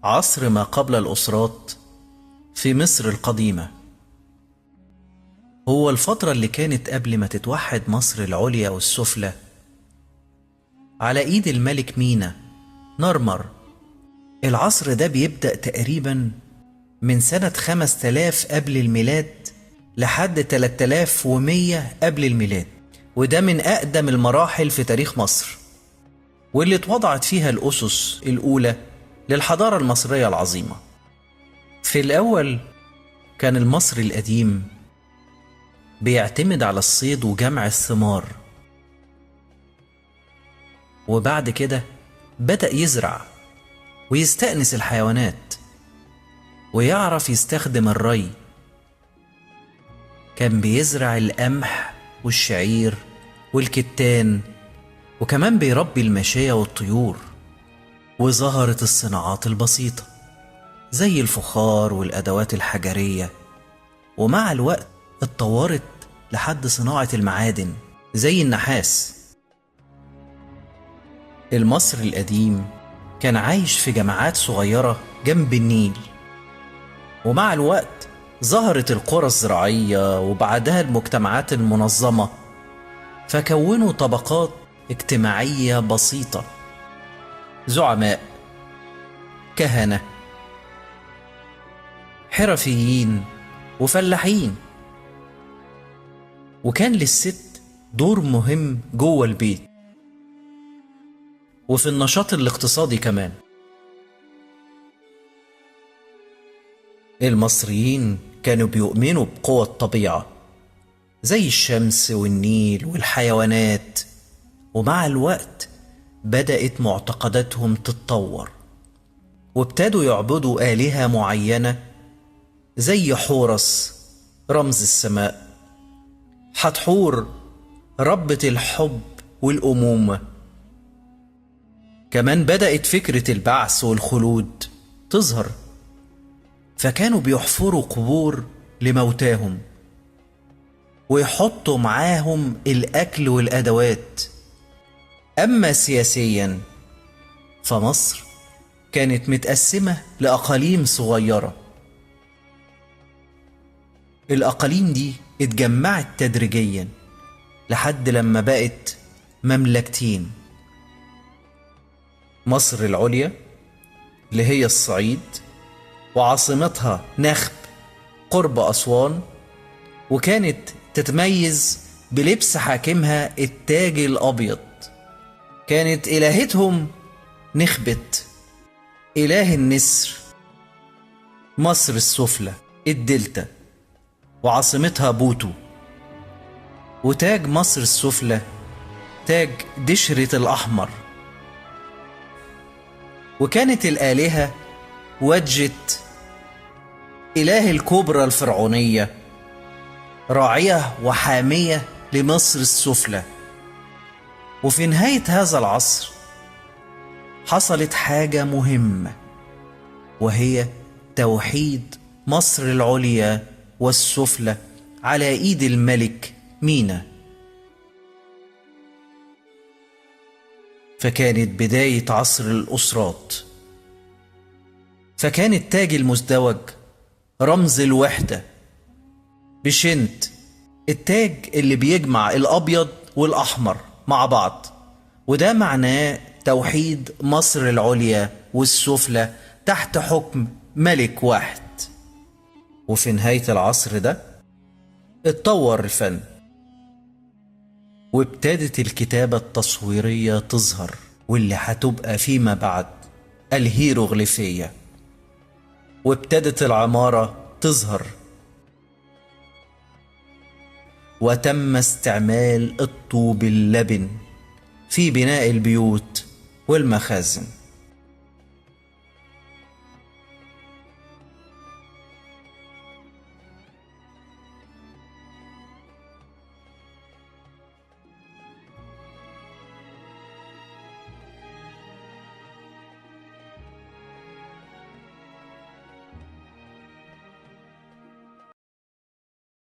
عصر ما قبل الأسرات في مصر القديمة هو الفترة اللي كانت قبل ما تتوحد مصر العليا والسفلى على إيد الملك مينا نرمر. العصر ده بيبدأ تقريبا من سنة 5000 قبل الميلاد لحد 3100 قبل الميلاد، وده من أقدم المراحل في تاريخ مصر، واللي اتوضعت فيها الأسس الأولى للحضارة المصرية العظيمة. في الأول كان المصري القديم بيعتمد على الصيد وجمع الثمار، وبعد كده بدأ يزرع ويستأنس الحيوانات ويعرف يستخدم الري. كان بيزرع القمح والشعير والكتان، وكمان بيربي الماشية والطيور. وظهرت الصناعات البسيطة زي الفخار والأدوات الحجرية، ومع الوقت اتطورت لحد صناعة المعادن زي النحاس. المصري القديم كان عايش في جماعات صغيرة جنب النيل، ومع الوقت ظهرت القرى الزراعية وبعدها المجتمعات المنظمة، فكونوا طبقات اجتماعية بسيطة: زعماء، كهنة، حرفيين، وفلاحين. وكان للست دور مهم جوه البيت وفي النشاط الاقتصادي كمان. المصريين كانوا بيؤمنوا بقوى الطبيعة زي الشمس والنيل والحيوانات، ومع الوقت بدأت معتقداتهم تتطور وابتدوا يعبدوا آلهة معينة زي حورس رمز السماء، حتحور ربة الحب والأمومة. كمان بدأت فكرة البعث والخلود تظهر، فكانوا بيحفروا قبور لموتاهم ويحطوا معاهم الأكل والأدوات. أما سياسياً فمصر كانت متقسمة لأقاليم صغيرة. الأقاليم دي اتجمعت تدريجياً لحد لما بقت مملكتين: مصر العليا اللي هي الصعيد وعاصمتها نخب قرب أسوان، وكانت تتميز بلبس حاكمها التاج الأبيض. كانت إلهتهم نخبت إله النسر. مصر السفلى الدلتا وعاصمتها بوتو، وتاج مصر السفلى تاج دشرة الأحمر. وكانت الآلهة وجت إله الكبرى الفرعونية، راعية وحامية لمصر السفلى. وفي نهاية هذا العصر حصلت حاجة مهمة، وهي توحيد مصر العليا والسفلى على إيد الملك مينا. فكانت بداية عصر الأسرات. فكان التاج المزدوج رمز الوحدة بشنت، التاج اللي بيجمع الأبيض والأحمر مع بعض، وده معناه توحيد مصر العليا والسفلى تحت حكم ملك واحد. وفي نهاية العصر ده اتطور الفن، وابتدت الكتابة التصويرية تظهر، واللي هتبقى فيما بعد الهيروغليفية. وابتدت العمارة تظهر، وتم استعمال الطوب اللبن في بناء البيوت والمخازن.